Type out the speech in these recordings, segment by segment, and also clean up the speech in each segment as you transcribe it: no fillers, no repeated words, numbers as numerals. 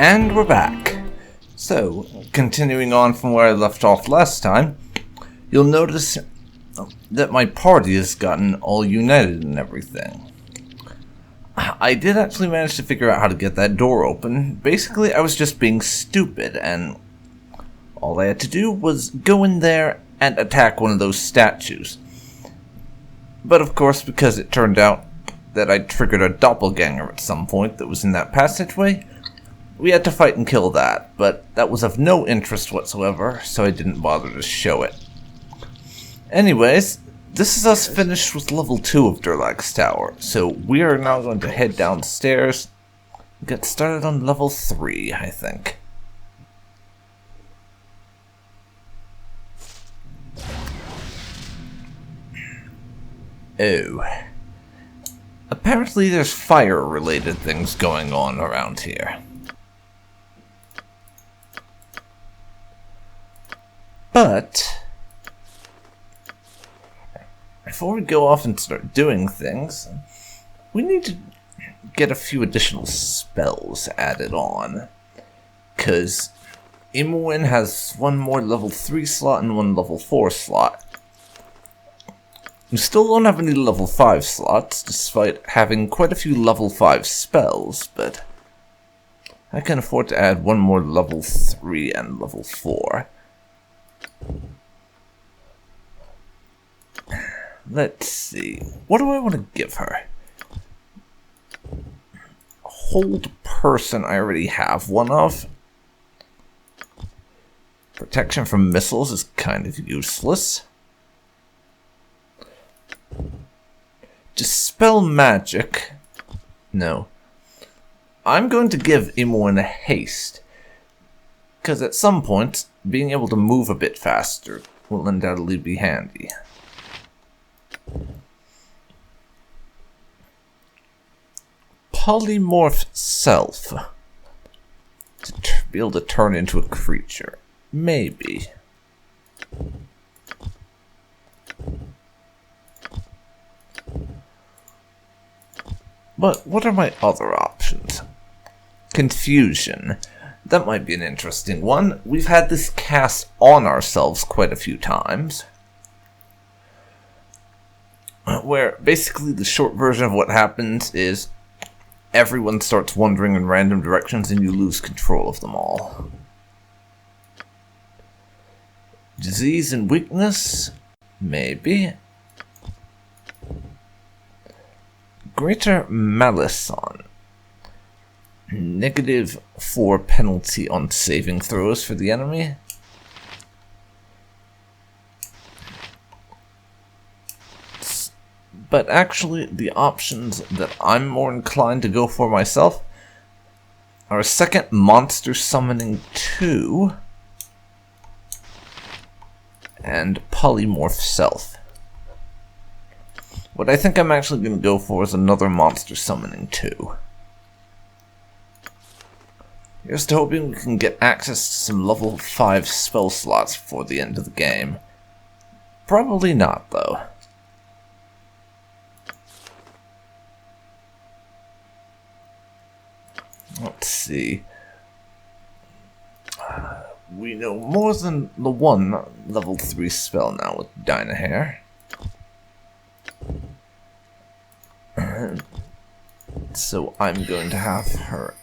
And we're back. So, continuing on from where I left off last time, you'll notice that my party has gotten all united and everything. I did actually manage to figure out how to get that door open. Basically, I was just being stupid, and all I had to do was go in there and attack one of those statues. But of course, because it turned out that I triggered a doppelganger at some point that was in that passageway, we had to fight and kill that, but that was of no interest whatsoever, so I didn't bother to show it. Anyways, this is us finished with level 2 of Durlag's Tower, so we are now going to head downstairs and get started on level 3, I think. Oh. Apparently there's fire-related things going on around here. But before we go off and start doing things, we need to get a few additional spells added on. Because Imoen has one more level 3 slot and one level 4 slot. We still don't have any level 5 slots, despite having quite a few level 5 spells, but I can afford to add one more level 3 and level 4. Let's see. What do I want to give her? Hold person I already have one of. Protection from missiles is kind of useless. Dispel magic. No. I'm going to give Imoen a haste. Because at some point, being able to move a bit faster will undoubtedly be handy. Polymorph self. To be able to turn into a creature. Maybe. But what are my other options? Confusion. That might be an interesting one. We've had this cast on ourselves quite a few times. Where basically the short version of what happens is everyone starts wandering in random directions and you lose control of them all. Disease and weakness? Maybe. Greater Malison. -4 penalty on saving throws for the enemy. But actually, the options that I'm more inclined to go for myself are a second monster summoning 2 and polymorph self. What I think I'm actually going to go for is another monster summoning 2. Here's to hoping we can get access to some level 5 spell slots before the end of the game. Probably not, though. Let's see. We know more than the one level 3 spell now with Dynahair. So I'm going to have her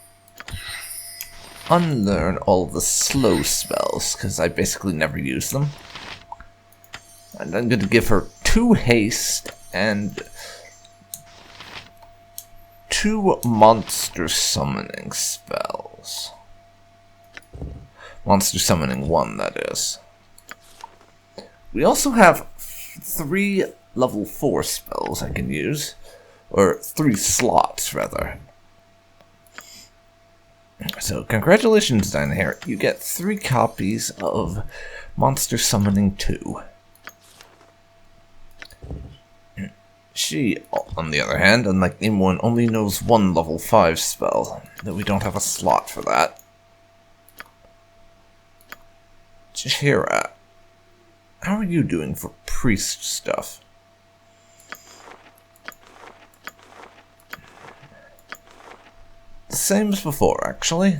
unlearn all the slow spells, because I basically never use them. And I'm going to give her 2 haste and 2 monster summoning spells. Monster summoning 1, that is. We also have 3 level 4 spells I can use. Or 3 slots, rather. So, congratulations, Dynahair. You get 3 copies of Monster Summoning 2. She, on the other hand, unlike Imoen, only knows 1 level 5 spell, though we don't have a slot for that. Chihira, how are you doing for priest stuff? Same as before, actually.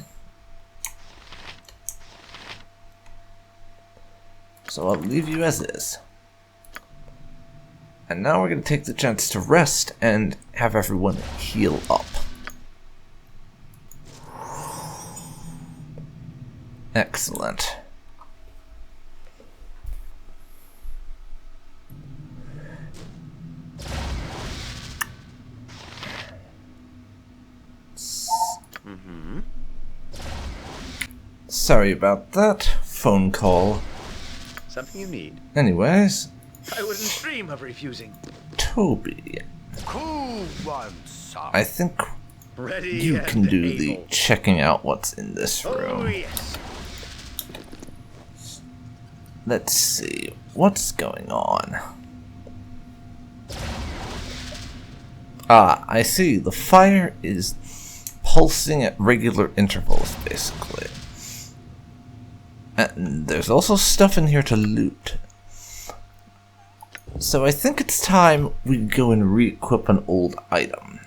so I'll leave you as is. And now we're going to take the chance to rest and have everyone heal up. Excellent. Sorry about that. Phone call. Something you need. Anyways. I wouldn't dream of refusing. Toby. Who wants some? I think Ready you can do able. the checking out what's in this room. Oh, yes. Let's see. What's going on? Ah, I see. The fire is pulsing at regular intervals, basically. And there's also stuff in here to loot. So I think it's time we go and re-equip an old item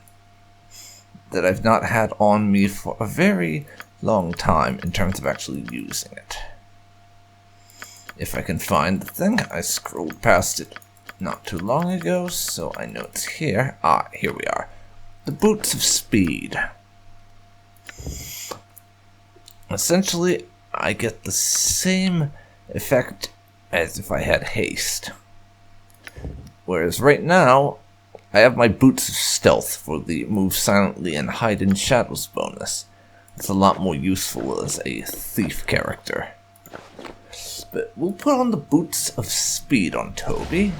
that I've not had on me for a very long time in terms of actually using it. If I can find the thing, I scrolled past it not too long ago, so I know it's here. Ah, here we are. The Boots of Speed. Essentially, I get the same effect as if I had haste. Whereas right now, I have my Boots of Stealth for the move silently and hide in shadows bonus. It's a lot more useful as a thief character. But we'll put on the Boots of Speed on Toby.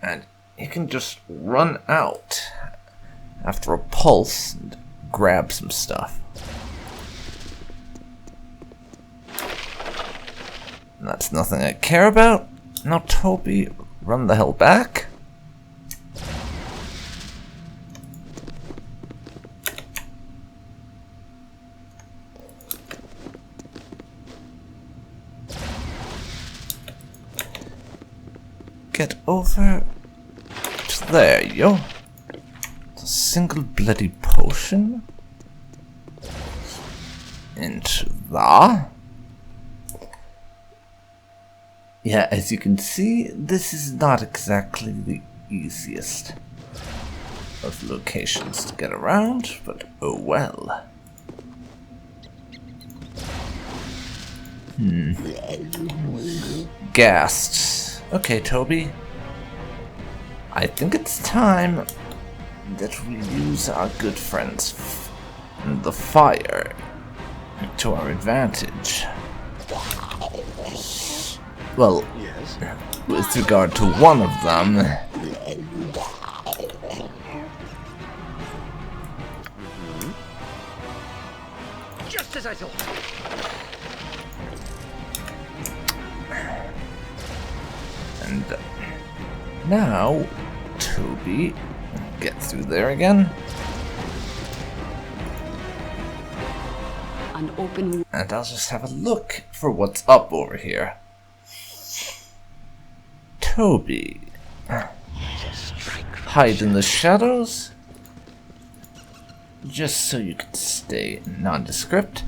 And he can just run out after a pulse and grab some stuff. And that's nothing I care about. Now Toby, run the hell back. Get over to there, yo. It's a single bloody potion. Into that. Yeah, as you can see, this is not exactly the easiest of locations to get around, but oh well. Ghasts. Okay, Toby. I think it's time that we use our good friends the fire to our advantage. Well, Yes. with regard to one of them, Just as I thought. and now, Toby, get through there again, An open. and I'll just have a look for what's up over here. Toby, hide in the shadows, just so you can stay nondescript,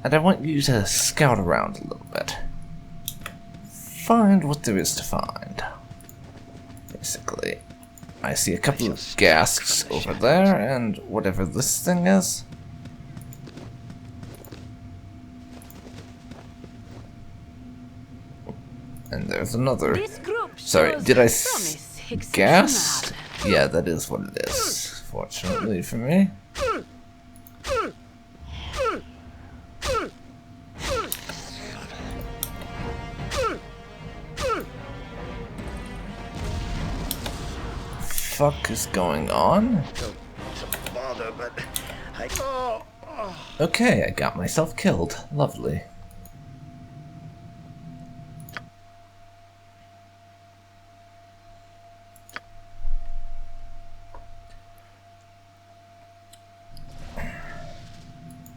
and I want you to scout around a little bit. Find what there is to find. Basically, I see a couple of ghasts over there, and whatever this thing is. And there's another. Sorry, did I ghast? Yeah, that is what it is. Fortunately for me. Fuck is going on? Don't bother, but I. Okay, I got myself killed. Lovely.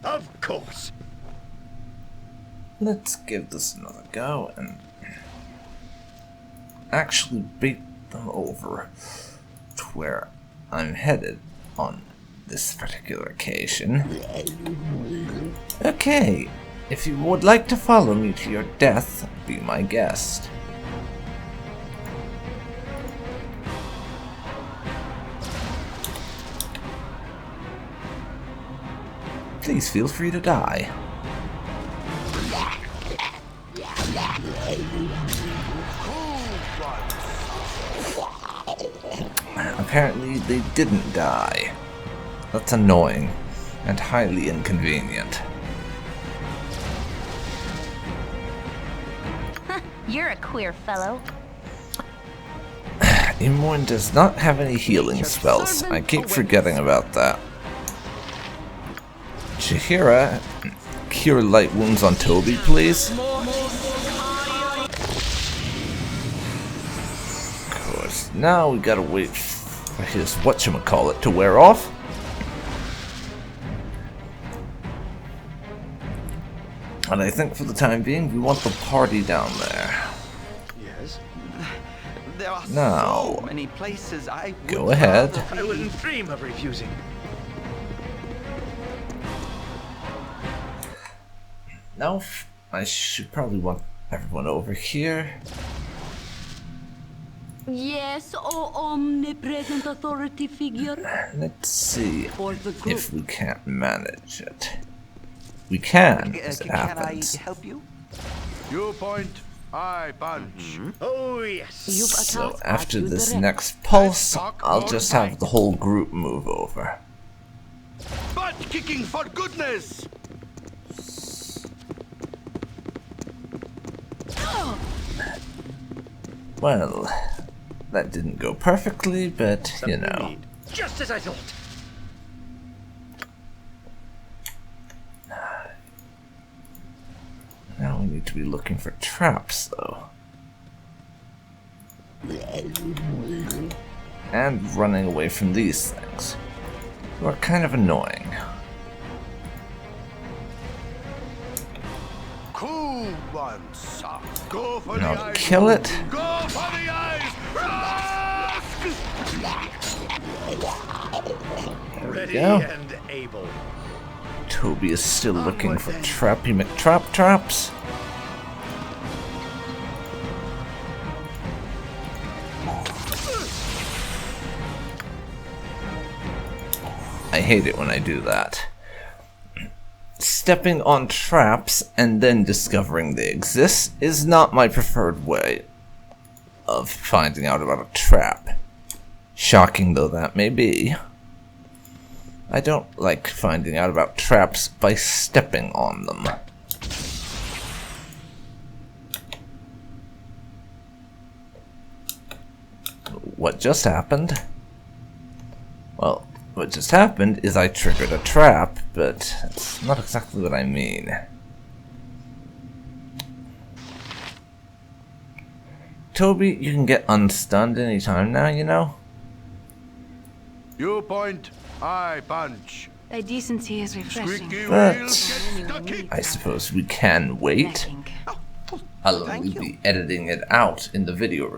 Of course. Let's give this another go and actually beat them over to where I'm headed on this particular occasion. Okay, If you would like to follow me to your death, be my guest. Please feel free to die. Apparently they didn't die. That's annoying and highly inconvenient. You're a queer fellow. Imoen does not have any healing spells. I keep forgetting about that. Chihira, cure light wounds on Toby, please. Of course, now we gotta wait for his whatchamacallit to wear off. And I think for the time being, we want the party down there. Yes? There are Now, so many places I would go ahead. I wouldn't dream of refusing. Now, I should probably want everyone over here. Yes, oh omnipresent authority figure. Let's see For the group. if we can't manage it. We can, as it can happens. I help you? You point, I punch. Oh, yes. You've So attacked after us with this the red. next pulse, I'll just have the whole group move over. Butt kicking for goodness! Well, that didn't go perfectly, but you Something know. need. Just as I thought. Now we need to be looking for traps, though. And running away from these things, who are kind of annoying. Cool ones. Go for Now the eyes. kill it. Go for the eyes! Rask! There we Ready go. and able. Toby is still looking for Trappy McTrap traps. I hate it when I do that. Stepping on traps and then discovering they exist is not my preferred way of finding out about a trap. Shocking though that may be. I don't like finding out about traps by stepping on them. What just happened? Well, what just happened is I triggered a trap, but that's not exactly what I mean. Toby, you can get unstunned anytime now, you know? You point, I punch. Thy decency is refreshing. Squeaky But- wheels get stucky. I suppose we can wait. Lacking. I'll Thank only you. be editing it out in the video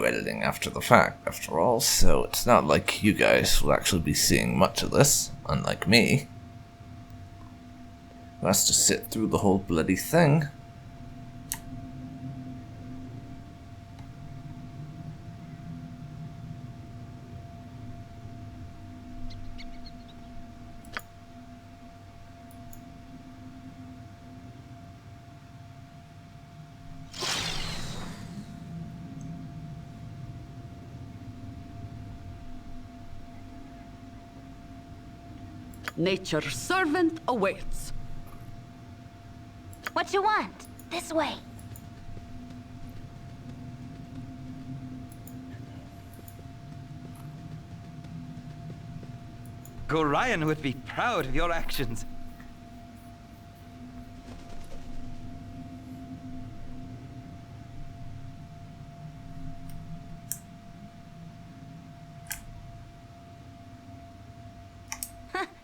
editing after the fact, after all, so it's not like you guys will actually be seeing much of this, unlike me, who has to sit through the whole bloody thing. Nature's servant awaits. What you want? This way. Gorion would be proud of your actions.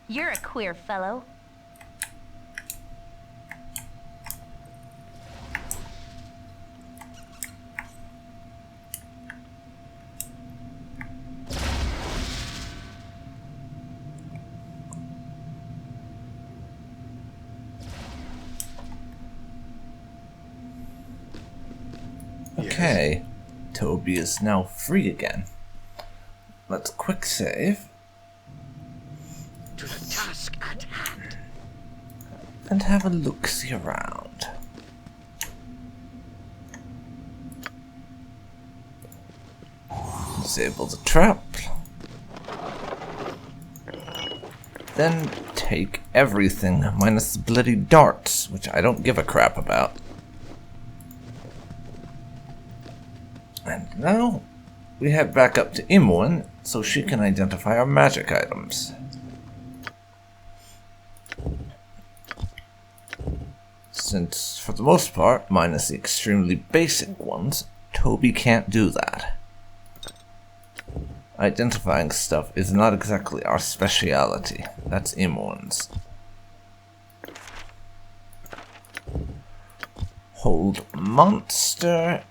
You're a queer fellow. Okay, Toby is now free again. Let's quick save. To the task at hand. And have a look-see around. Disable the trap. Then take everything minus the bloody darts, which I don't give a crap about. And now we head back up to Imoen so she can identify our magic items. Since, for the most part, minus the extremely basic ones, Toby can't do that. Identifying stuff is not exactly our speciality. That's Imoen's. Hold monster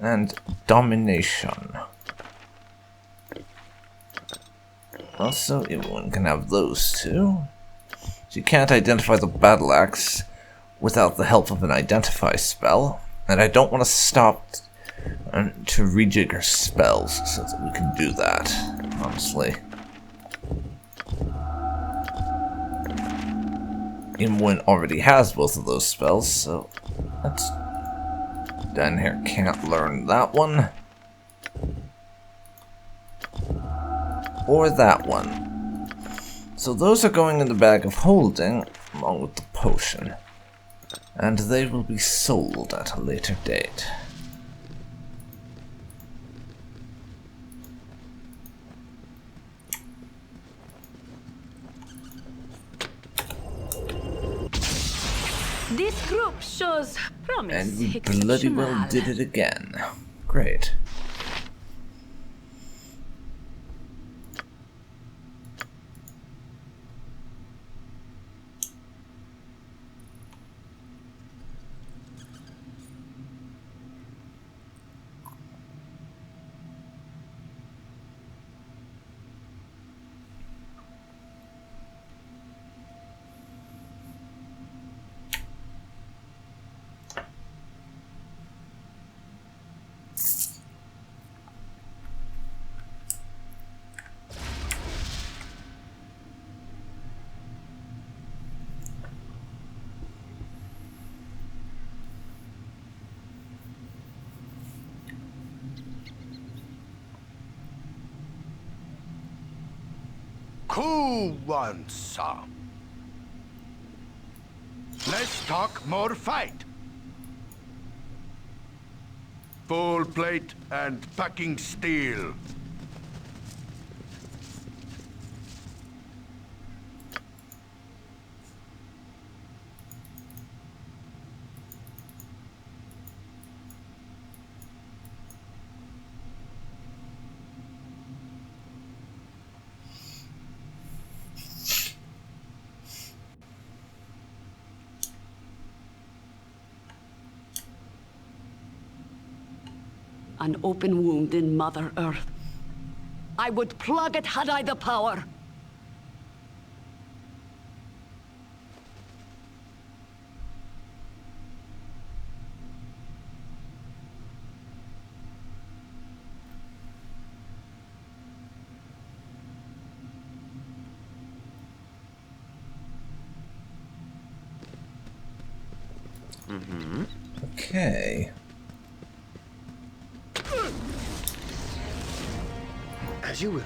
and domination. Also, Imoen can have those two. She can't identify the battle axe without the help of an identify spell, and I don't want to stop to rejig her spells so that we can do that, honestly. Imoen already has both of those spells, so let's... down here can't learn that one. Or that one. So those are going in the bag of holding, along with the potion. And they will be sold at a later date. This group shows promise. And we bloody well did it again. Great. Cool one, sir. Less talk, more fight. Full plate and packing steel. An open wound in Mother Earth. I would plug it had I the power. Okay. As you will.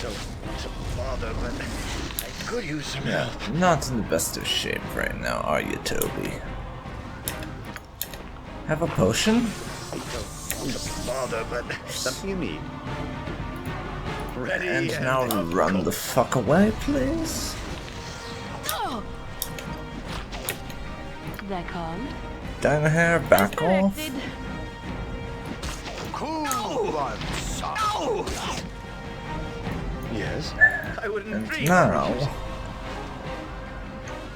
Don't want to bother, but I could use some help. Not in the best of shape right now, are you, Toby? Have a potion? Don't want to bother, but something you need. Ready And now run the fuck away, please. That called. Down here, back off. Corrected. Cool one, sir. Yes. I wouldn't And dream. now...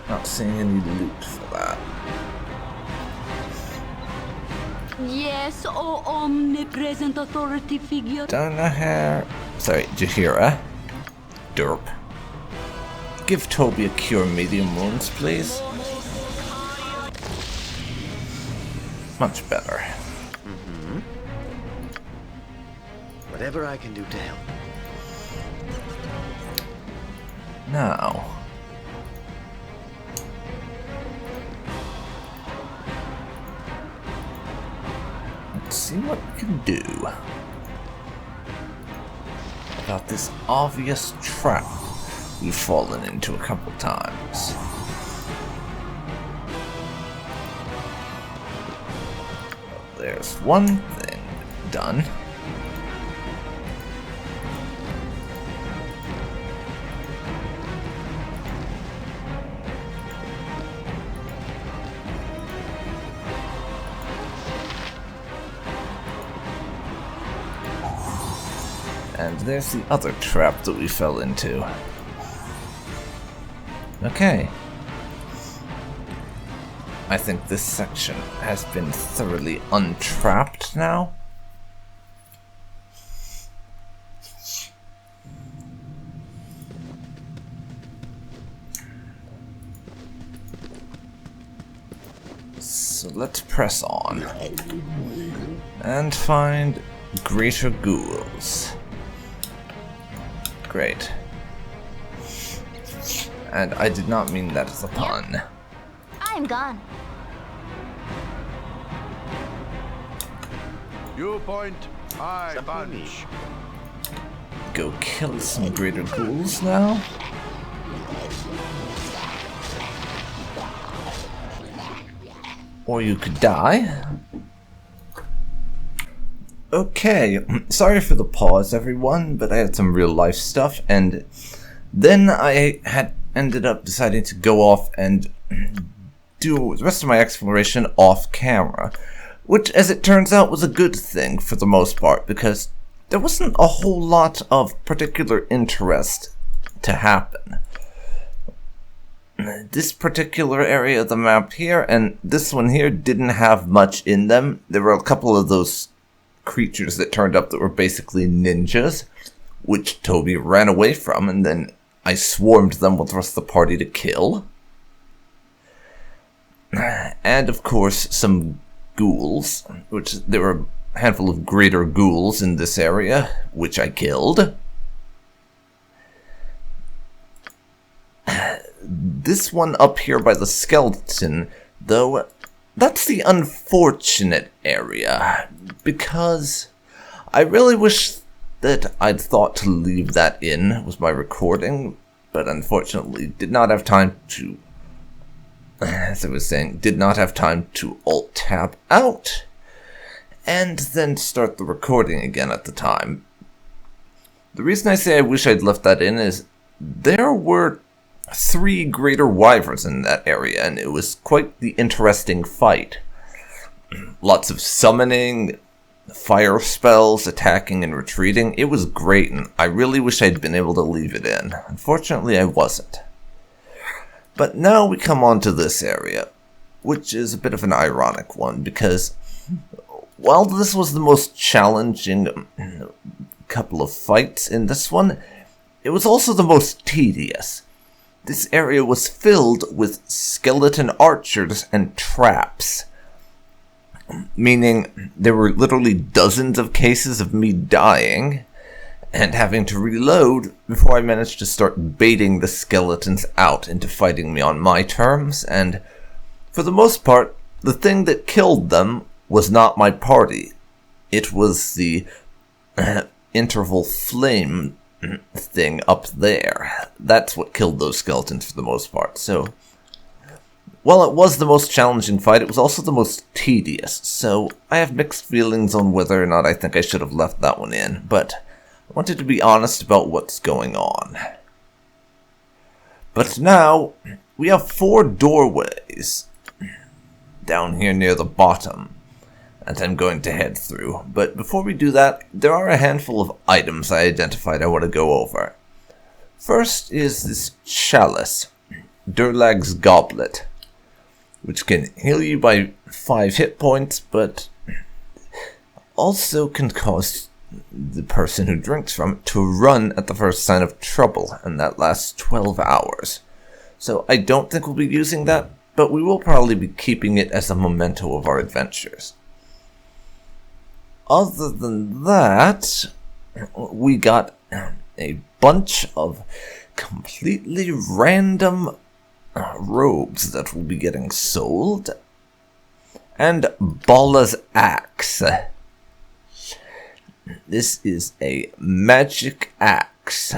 not seeing any loot for that. Yes, O omnipresent authority figure. Down here... sorry, Jahira. Derp. give Toby a cure medium wounds, please? Much better. Whatever I can do to help. Now. Let's see what we can do about this obvious trap we've fallen into a couple times. There's one thing done. And there's the other trap that we fell into. Okay. I think this section has been thoroughly untrapped now. So let's press on. And find greater ghouls. Great. And I did not mean that as a pun. I'm gone. You point, I Something punch. Go kill some greater ghouls now? Or you could die. Okay, sorry for the pause everyone, but I had some real life stuff, and then I had ended up deciding to go off and do the rest of my exploration off camera, which as it turns out was a good thing for the most part, because there wasn't a whole lot of particular interest to happen. This particular area of the map here and this one here didn't have much in them. There were a couple of those creatures that turned up that were basically ninjas, which Toby ran away from, and then I swarmed them with the rest of the party to kill. And of course some ghouls, which there were a handful of greater ghouls in this area, which I killed. This one up here by the skeleton, though, that's the unfortunate area, because I really wish that I'd thought to leave that in with my recording, but unfortunately did not have time to, as I was saying, did not have time to Alt-Tab out, and then start the recording again at the time. The reason I say I wish I'd left that in is there were 3 greater wyverns in that area, and it was quite the interesting fight. Lots of summoning, fire spells, attacking and retreating. It was great, and I really wish I'd been able to leave it in. Unfortunately, I wasn't. But now we come on to this area, which is a bit of an ironic one, because while this was the most challenging couple of fights in this one, it was also the most tedious. This area was filled with skeleton archers and traps, meaning there were literally dozens of cases of me dying and having to reload before I managed to start baiting the skeletons out into fighting me on my terms, and for the most part, the thing that killed them was not my party. It was the interval flame thing up there. That's what killed those skeletons for the most part. So, while it was the most challenging fight, it was also the most tedious. So, I have mixed feelings on whether or not I think I should have left that one in, but I wanted to be honest about what's going on. But now, we have 4 doorways down here near the bottom that I'm going to head through. But before we do that, there are a handful of items I identified I want to go over. First is this chalice, Durlag's Goblet, which can heal you by 5 hit points, but also can cause the person who drinks from it to run at the first sign of trouble, and that lasts 12 hours. So I don't think we'll be using that, but we will probably be keeping it as a memento of our adventures. Other than that, we got a bunch of completely random robes that will be getting sold, and Bala's axe. This is a magic axe.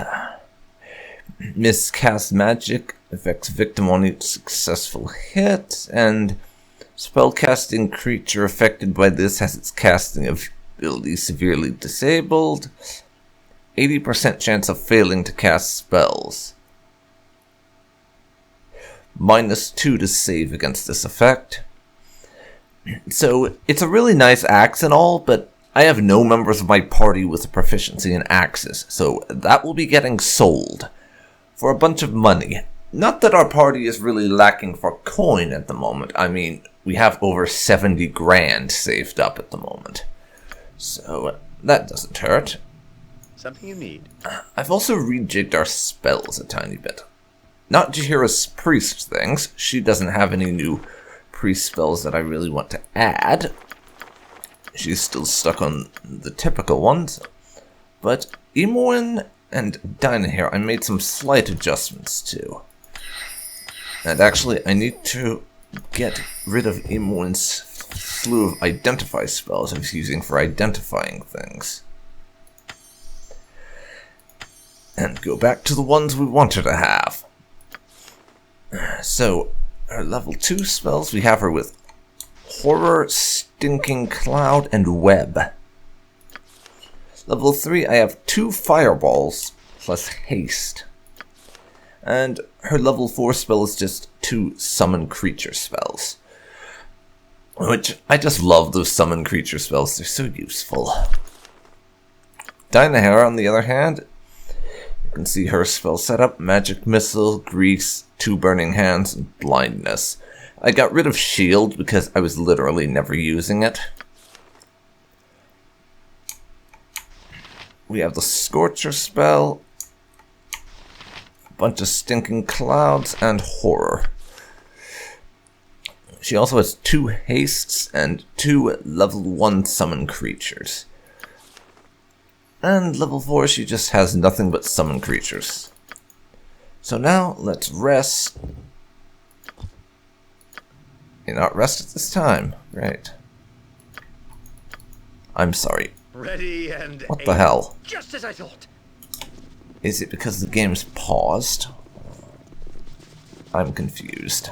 Miscast magic affects victim on each successful hit, and spellcasting creature affected by this has its casting ability severely disabled. 80% chance of failing to cast spells. -2 to save against this effect. So it's a really nice axe and all, but I have no members of my party with a proficiency in axes, so that will be getting sold for a bunch of money. Not that our party is really lacking for coin at the moment. I mean, we have over 70 grand saved up at the moment. So that doesn't hurt. Something you need. I've also rejigged our spells a tiny bit. Not Jahira's priest things. She doesn't have any new priest spells that I really want to add. She's still stuck on the typical ones. But Imoen and Dinah here, I made some slight adjustments to. And actually, I need to get rid of Imoen's slew of identify spells I was using for identifying things. And go back to the ones we wanted to have. So, her level 2 spells, we have her with Horror, Stinking Cloud, and Web. Level 3, I have 2 Fireballs plus Haste. And her level 4 spell is just 2 Summon Creature spells. Which, I just love those Summon Creature spells, they're so useful. Dinah, on the other hand, you can see her spell setup: Magic Missile, Grease, 2 Burning Hands, and Blindness. I got rid of Shield because I was literally never using it. We have the Scorcher spell, a bunch of Stinking Clouds, and Horror. She also has 2 Hastes and 2 level 1 Summon Creatures. And level 4, she just has nothing but Summon Creatures. So now, let's rest. You're not rest at this time. Right. I'm sorry. Ready and What the hell? Just as I thought. Is it because the game's paused? I'm confused.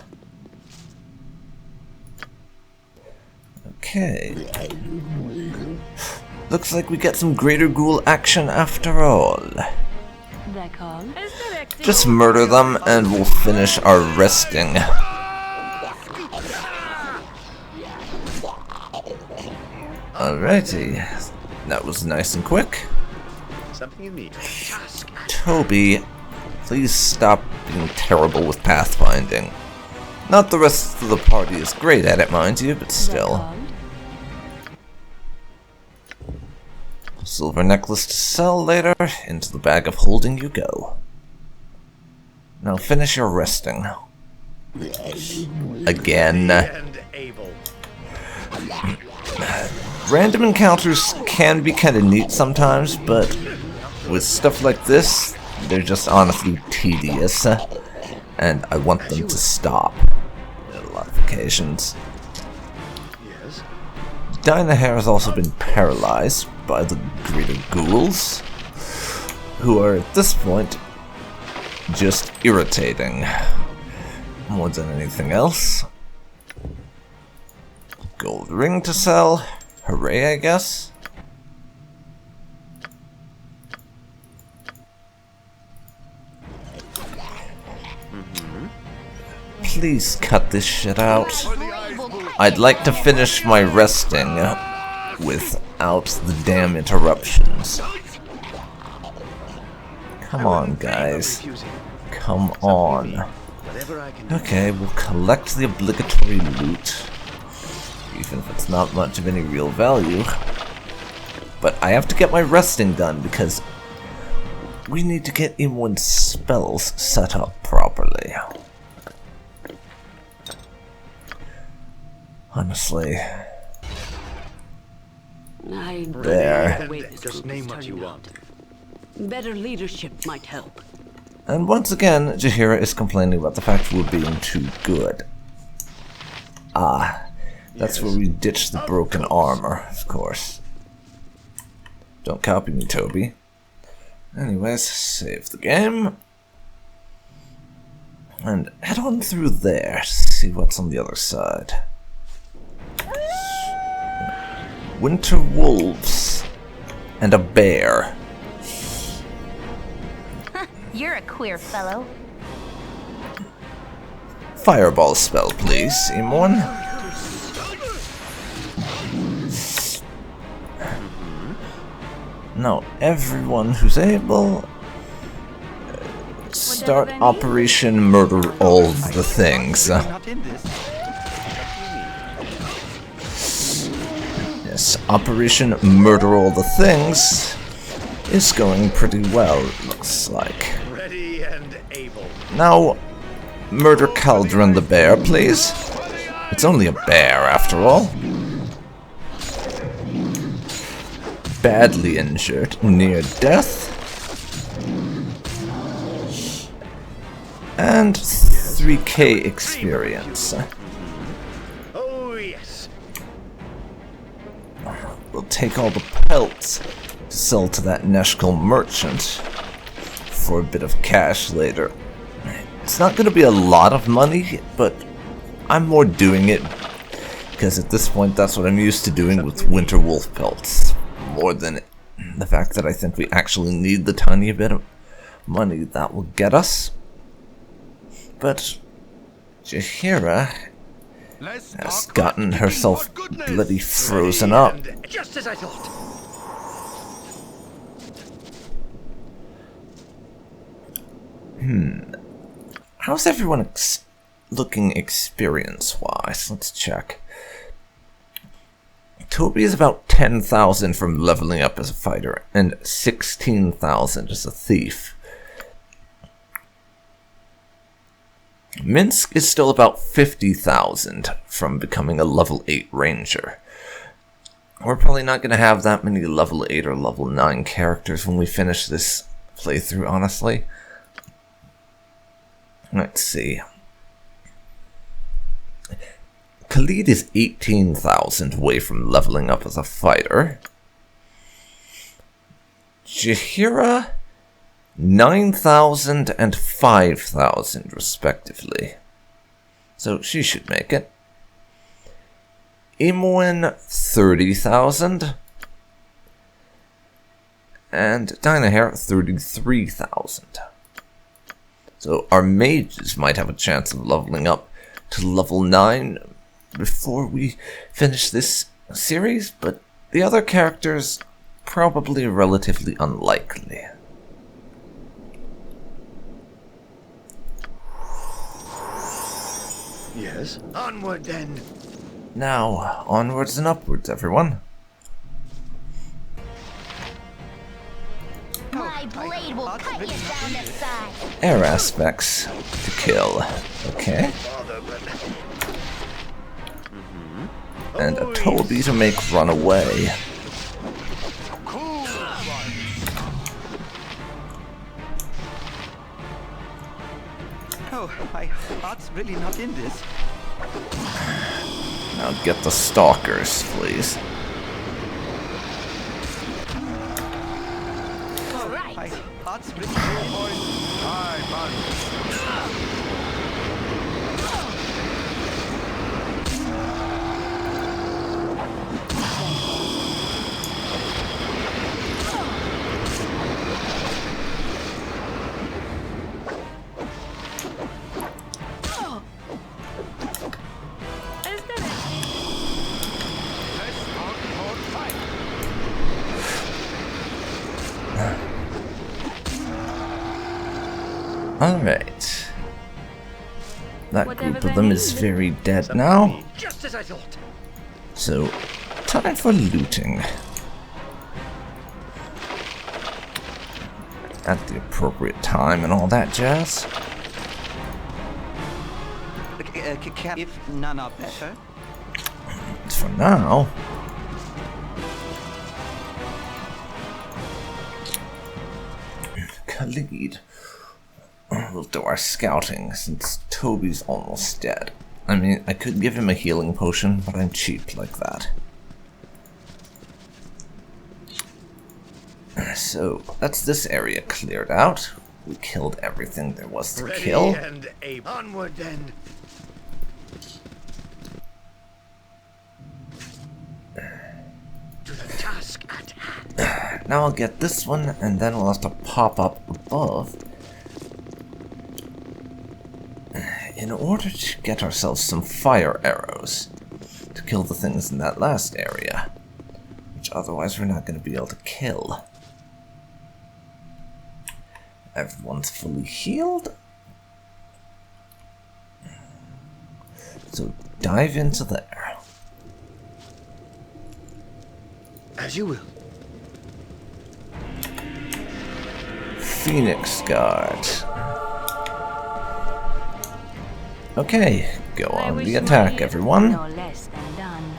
Okay. Looks like we get some Greater Ghoul action after all. Just murder them and we'll finish our resting. Alrighty. That was nice and quick. Something you need. Toby, please stop being terrible with pathfinding. Not the rest of the party is great at it, mind you, but still. Silver necklace to sell later. Into the bag of holding you go. Now finish your resting. Again. And able. Random encounters can be kind of neat sometimes, but with stuff like this, they're just honestly tedious, and I want them to stop at a lot of occasions. Yes. Dinah has also been paralyzed by the Greater Ghouls, who are at this point just irritating more than anything else. Gold ring to sell. Hooray, I guess. Please cut this shit out. I'd like to finish my resting without the damn interruptions. Come on, guys. Come on. Whatever I can do. Okay, we'll collect the obligatory loot. Even if it's not much of any real value. But I have to get my resting done because we need to get Imoen's spells set up properly. Honestly. There. Just name what you want. Better leadership might help. And once again, Jaheira is complaining about the fact we're being too good. Ah, that's where we ditch the broken armor, of course. Don't copy me, Toby. Anyways, save the game. And head on through there, see what's on the other side. Winter wolves. And a bear. You're a queer fellow. Fireball spell, please, Imoen. Now, everyone who's able, start Operation Murder All the Things. Not in this. Yes, Operation Murder All the Things is going pretty well, it looks like. Ready and able. Now, murder Cauldron the bear, please. It's only a bear, after all. Badly injured, near death. And 3k experience. Oh, yes. We'll take all the pelts to sell to that Nashkel merchant for a bit of cash later. It's not going to be a lot of money, but I'm more doing it because at this point that's what I'm used to doing with winter wolf pelts. More than the fact that I think we actually need the tiny bit of money that will get us. But Jaheira has gotten herself bloody frozen up. And just as I thought. How's everyone looking experience-wise? Let's check. Toby is about 10,000 from leveling up as a fighter, and 16,000 as a thief. Minsk is still about 50,000 from becoming a level 8 ranger. We're probably not going to have that many level 8 or level 9 characters when we finish this playthrough, honestly. Let's see. Khalid is 18,000 away from leveling up as a fighter. Jaheira, 9,000 and 5,000 respectively. So she should make it. Imoen, 30,000. And Dynahair, 33,000. So our mages might have a chance of leveling up to level 9 before we finish this series, but the other characters probably relatively unlikely. Yes. Onward then. Now, onwards and upwards, everyone. My blade will cut you down the side. Air aspects to kill. Okay. Bother, but And a Toby to make run away. Oh, my heart's really not in this. Now get the stalkers, please. All right. My heart's really Aye, Baldur. Let's talk more fight. Alright. That group of them is very dead now. just as I thought. So, time for looting. at the appropriate time and all that jazz. If none are better. For now. Khalid. We'll do our scouting since Toby's almost dead. I mean, I could give him a healing potion, but I'm cheap like that. So, that's this area cleared out. We killed everything there was to Ready kill. and able. Onward then. To the task at hand. Now I'll get this one, and then we'll have to pop up above in order to get ourselves some fire arrows to kill the things in that last area, which otherwise we're not going to be able to kill. Everyone's fully healed, so dive into there. As you will. Phoenix Guard. Okay, go on the attack, everyone. No less than done.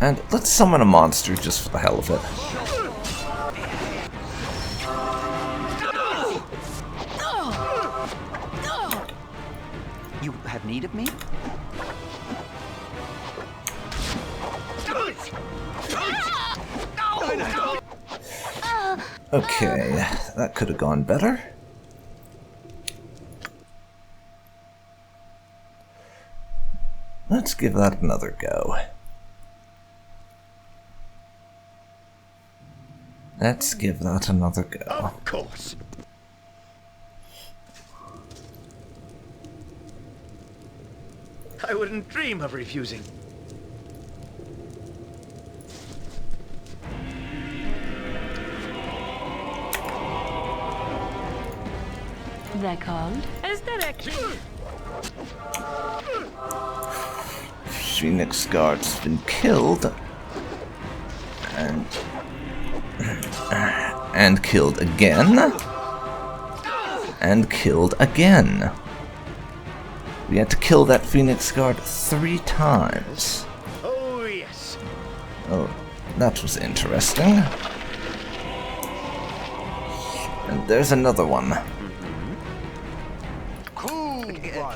And let's summon a monster just for the hell of it. You have need of me? Okay, that could have gone better. Let's give that another go. Let's give that another go. Of course. I wouldn't dream of refusing. They're called as directed. Phoenix Guard's been killed. And killed again. And killed again. We had to kill that Phoenix Guard 3 times. Oh, yes. Oh, that was interesting. And there's another one.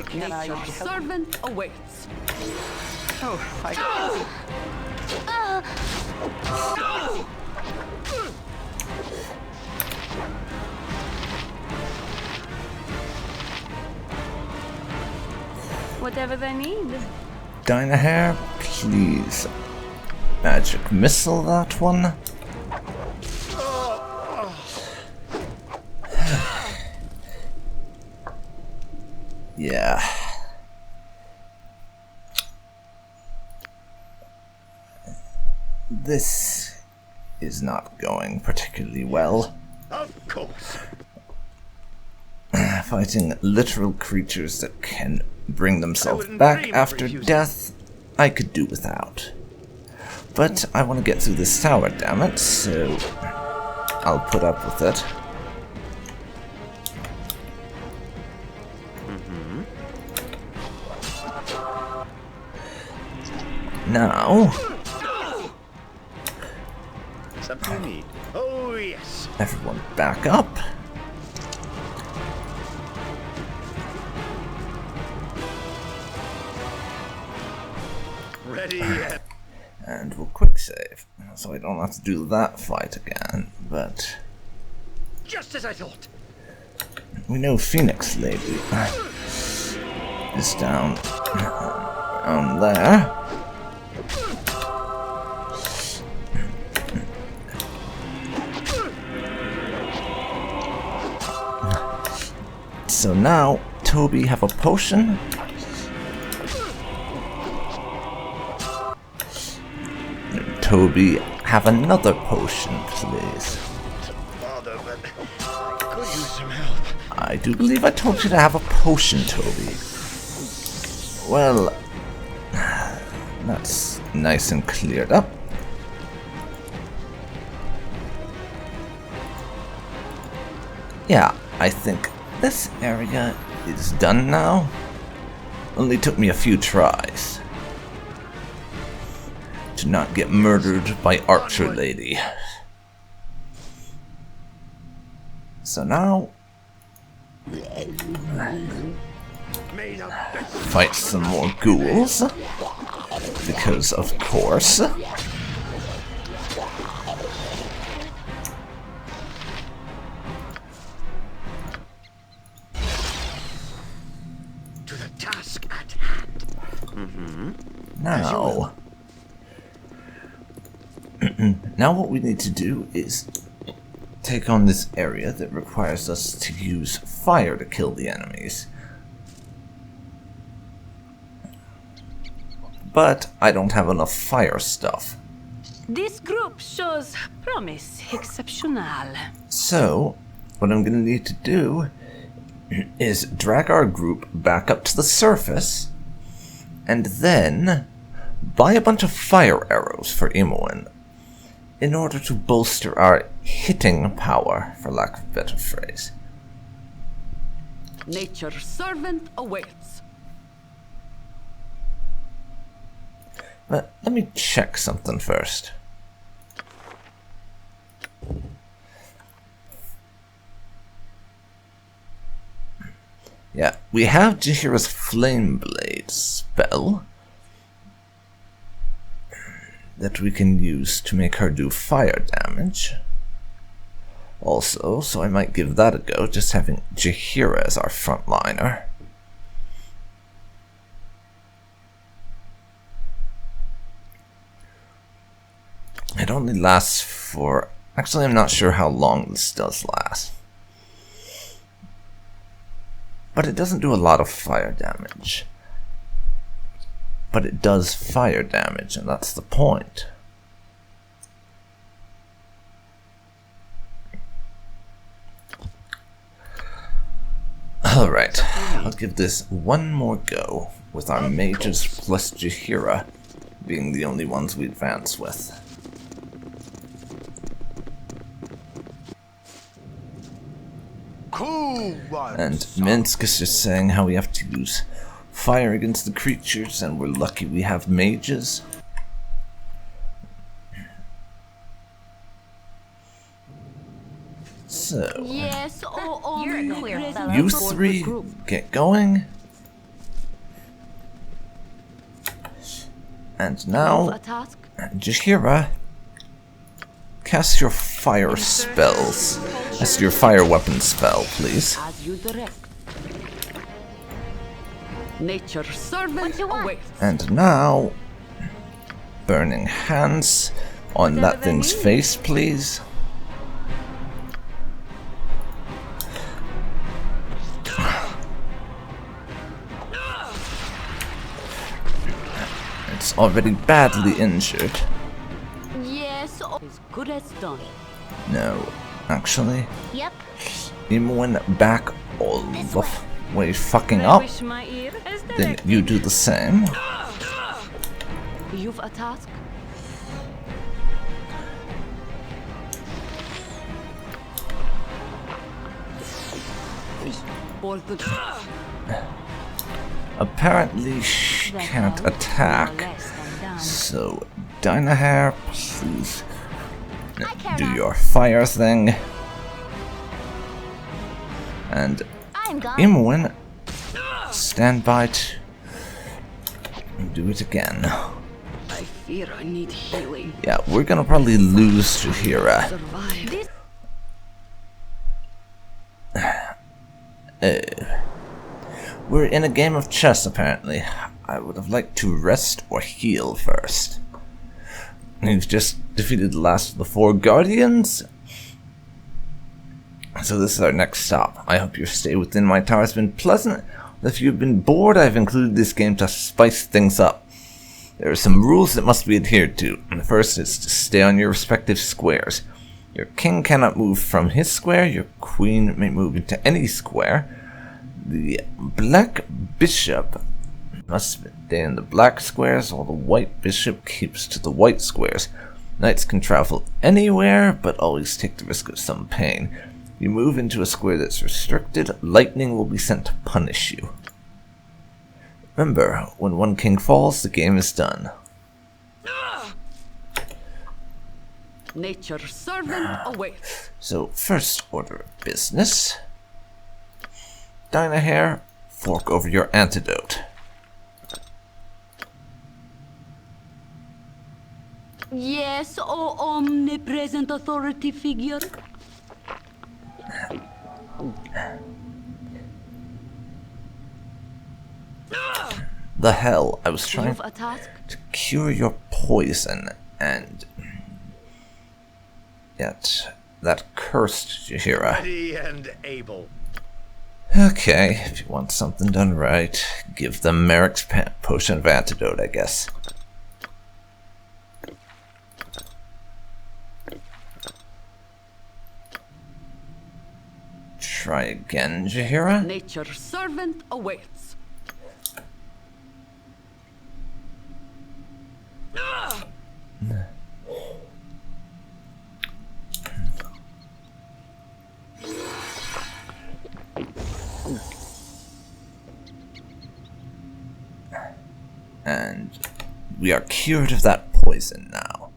Can I help? Servant awaits. Oh, I... Whatever they need. Dynahair, please. Magic missile that one. Yeah. This is not going particularly well. Of course. Fighting literal creatures that can bring themselves wouldn't back dream of after refusing. death, I could do without. But I want to get through this tower, damn it, so I'll put up with it. Now, Something you need. Oh, yes. everyone back up. Ready and... And we'll quick save, so I don't have to do that fight again, but Just as I thought. we know Phoenix Lady is down there. So now, Toby have a potion. Toby, have another potion, please. Bother, but I could use some help. I do believe I told you to have a potion, Toby. Well, that's nice and cleared up. Yeah, I think this area is done now. Only took me a few tries to not get murdered by Archer Lady. So now, fight some more ghouls, because of course. To the task at hand. Now, now what we need to do is take on this area that requires us to use fire to kill the enemies. But I don't have enough fire stuff. This group shows promise exceptional. So, what I'm going to need to do is drag our group back up to the surface and then buy a bunch of fire arrows for Imoen in order to bolster our hitting power, for lack of a better phrase. Nature's servant awaits. But let me check something first. Yeah, we have Jahira's Flame Blade spell that we can use to make her do fire damage. Also, so I might give that a go, just having Jahira as our frontliner. It only lasts for... Actually, I'm not sure how long this does last. But it doesn't do a lot of fire damage. But it does fire damage, and that's the point. Alright, I'll give this one more go, with our mages plus Jahira being the only ones we advance with. Cool one. And Minsk is just saying how we have to use fire against the creatures, and we're lucky we have mages. So, Yes, oh, you're a queer fellow. you three, get going. And now, A task? Jahira, cast your fire spells. That's your fire weapon spell, please. As you direct. Nature's servant awaits. And now, burning hands on that thing's face, please. It's already badly injured. Yes, oh. As good as done. No, actually, Yep. Imoen back all the way fucking I up. wish my ear is Then direct. you do the same. You've a task? Baldur. Apparently she That can't help, attack. more or less than done. So, Dynahair, please do your fire thing. And I'm gone. Imoen, stand by to do it again. I fear I need healing. Yeah, we're gonna probably lose Jahira. Survive. We're in a game of chess, apparently. I would have liked to rest or heal first. We've just defeated the last of the 4 Guardians. So this is our next stop. I hope your stay within my tower has been pleasant. If you've been bored, I've included this game to spice things up. There are some rules that must be adhered to. And the first is to stay on your respective squares. Your king cannot move from his square. Your queen may move into any square. The black bishop must stay in the black squares, while the white bishop keeps to the white squares. Knights can travel anywhere, but always take the risk of some pain. You move into a square that's restricted, lightning will be sent to punish you. Remember, when one king falls, the game is done. Nature's servant awaits. So, first order of business. Dynahair, fork over your antidote. Yes, O omnipresent authority figure. The hell, I was trying You've a task? to cure your poison, and yet that cursed Jahira. Ready and able. Okay, if you want something done right, give them Merrick's potion of antidote, I guess. Try again, Jahira. Nature's servant awaits. And we are cured of that poison now.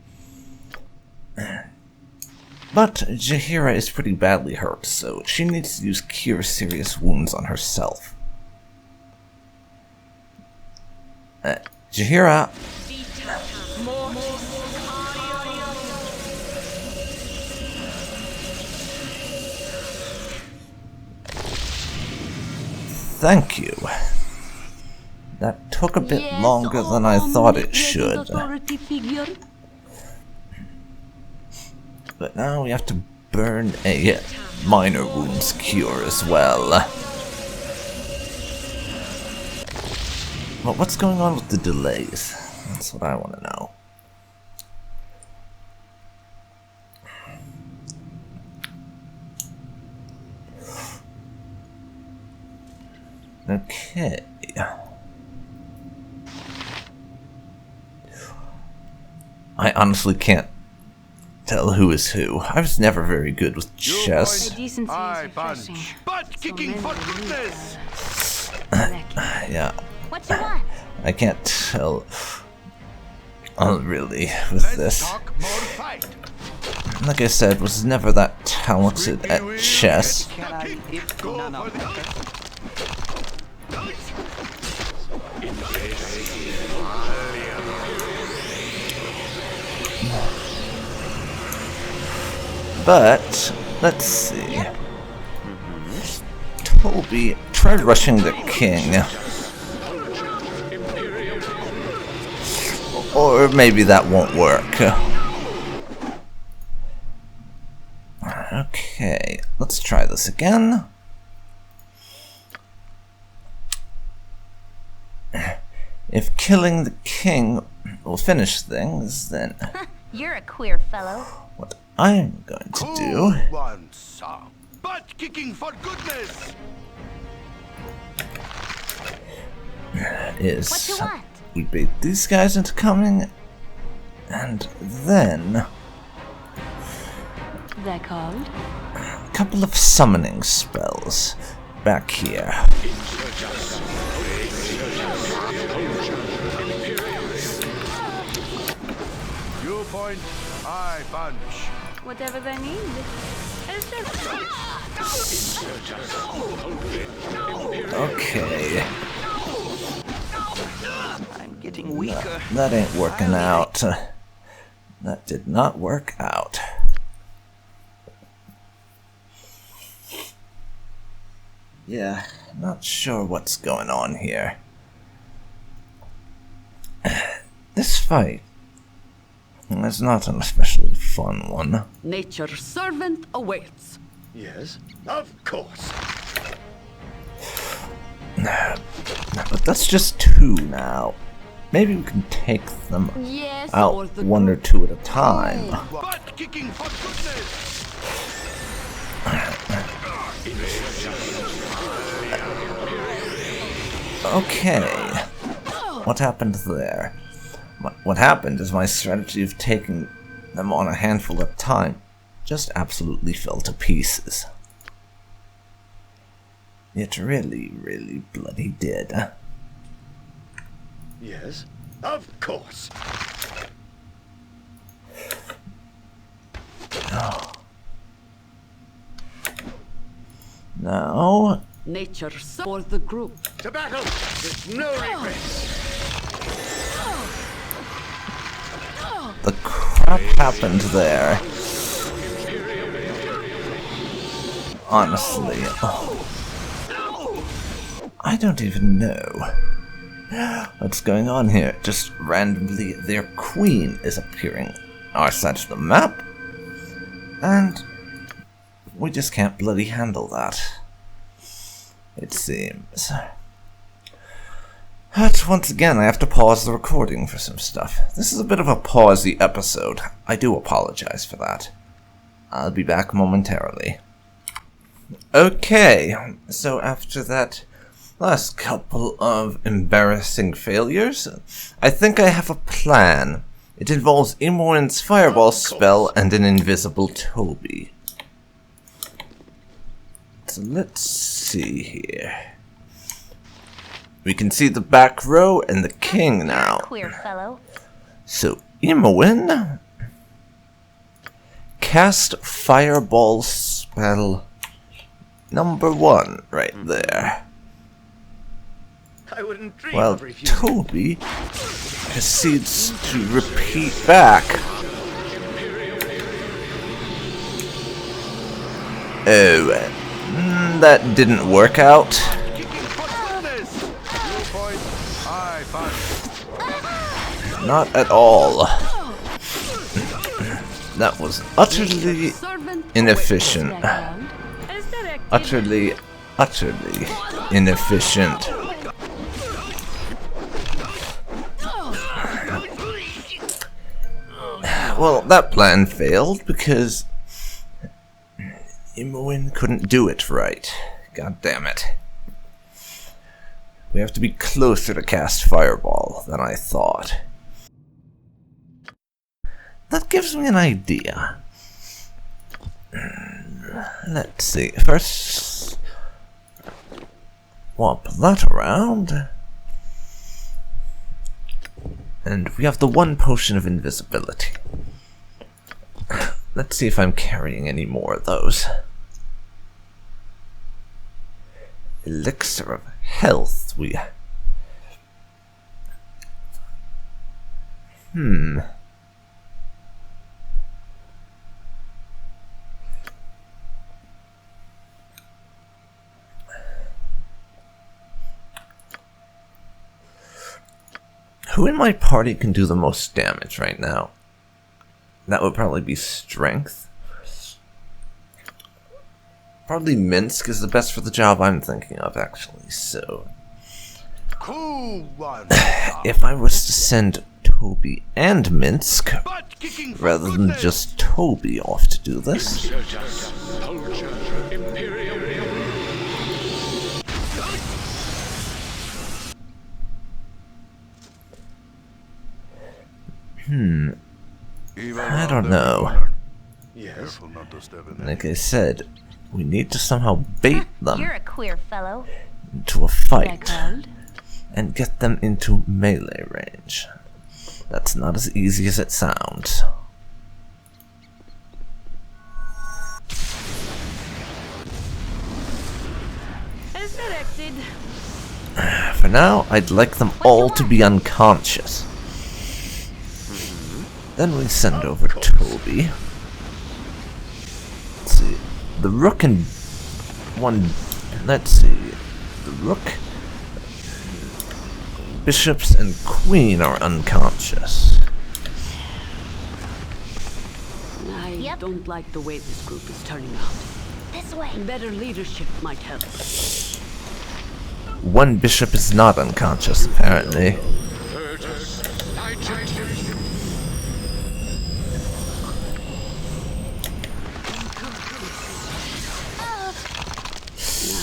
But Jahira is pretty badly hurt, so she needs to use Cure Serious Wounds on herself. Jahira! Thank you. That took a bit longer than I thought it should. Authority figure. But now we have to burn a minor wounds cure as well. Well, what's going on with the delays? That's what I want to know. Okay. I honestly can't tell who is who. I was never very good with chess. Decency I is refreshing. bunch. Butt kicking for goodness! Yeah, What you want? I can't tell. Really, with Let's this. talk more fight. Like I said, was never that talented at chess. Can I if Go no, for no. the But, let's see. Toby tried rushing the king. Or maybe that won't work. Okay, let's try this again. If killing the king will finish things, then You're a queer fellow. what I'm going to do one song. Butt kicking for goodness! is What you want? we bait these guys into coming, and then They're called. a couple of summoning spells back here. You point, I punch. Whatever they need. It's just... Okay, I'm getting weaker. that ain't working out. That did not work out. Yeah, not sure what's going on here. This fight is not an especially fun one. Nature's servant awaits. Yes, of course. But that's just two now. Maybe we can take them Yes, out or the one or two at a time. Butt kicking for goodness! Okay. What happened there? What happened is my strategy of taking them on a handful at a time just absolutely fell to pieces. It really, really bloody did. Yes, of course. Now, Nature for the group. To battle! There's no regrets! the crap happened there. Honestly, I don't even know what's going on here. Just randomly, their queen is appearing on our side of the map, and we just can't bloody handle that, it seems. But once again, I have to pause the recording for some stuff. This is a bit of a pausey episode. I do apologize for that. I'll be back momentarily. Okay, so after that last couple of embarrassing failures, I think I have a plan. It involves Imoen's fireball spell and an invisible Toby. So let's see here. We can see the back row and the king now. Queer fellow. So, Imoen, cast fireball spell number 1 right there. I wouldn't dream While of refusing. Toby proceeds to repeat back. Oh, that didn't work out. Kicking for goodness! 2 points. High five. Not at all. That was utterly Servant inefficient. As directed. Utterly inefficient. Well, that plan failed because Imoen couldn't do it right. God damn it. We have to be closer to cast Fireball than I thought. That gives me an idea. Let's see. First, swap that around. And we have the 1 potion of invisibility. Let's see if I'm carrying any more of those. Elixir of health. Who in my party can do the most damage right now? That would probably be strength. Probably Minsk is the best for the job I'm thinking of, actually, so... Cool one. If I was to send Toby and Minsk, Butt kicking for rather than goodness. just Toby off to do this... I don't know. Yes. Careful not to step in Like I said, we need to somehow bait them You're a queer fellow. into a fight Nashkel. and get them into melee range. That's not as easy as it sounds. As directed. For now, I'd like them all to be unconscious. Then we send over Toby. Let's see. The rook and one... Let's see. The rook, bishops, and queen are unconscious. I Yep. don't like the way this group is turning out. This way. Better leadership might help. One bishop is not unconscious, apparently.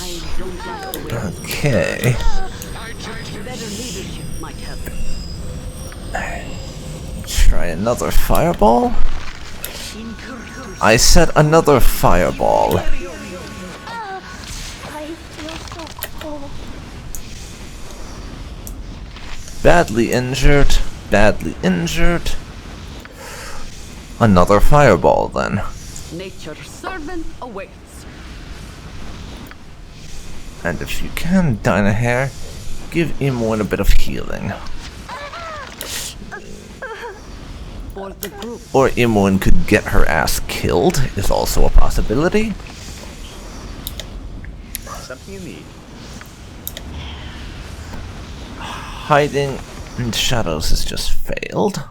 I don't like the way Okay. better leadership might help. Try another fireball? I said another fireball. I feel so cold. Badly injured. Badly injured. Another fireball, then. Nature's servant awaits. And if you can, Dynahair, give Imoen a bit of healing. For the group. Or Imoen could get her ass killed, is also a possibility. Something you need. Hiding in shadows has just failed.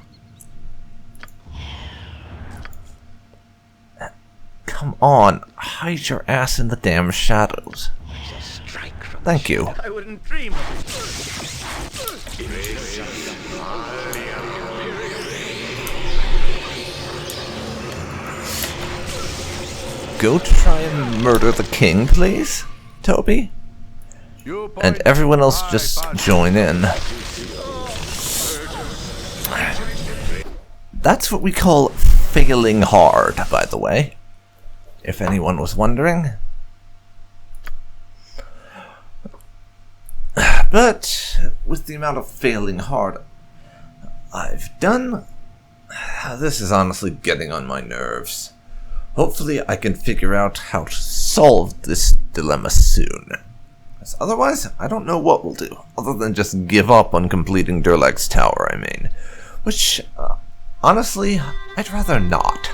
Come on, hide your ass in the damn shadows. A strike from Thank you. I wouldn't dream of it. Go try and murder the king, please, Toby? You point, And everyone else I just punch. join in. That's what we call failing hard, by the way. If anyone was wondering. But with the amount of failing hard I've done, this is honestly getting on my nerves. Hopefully I can figure out how to solve this dilemma soon. As otherwise, I don't know what we'll do, other than just give up on completing Durlag's tower, I mean. Which, honestly, I'd rather not.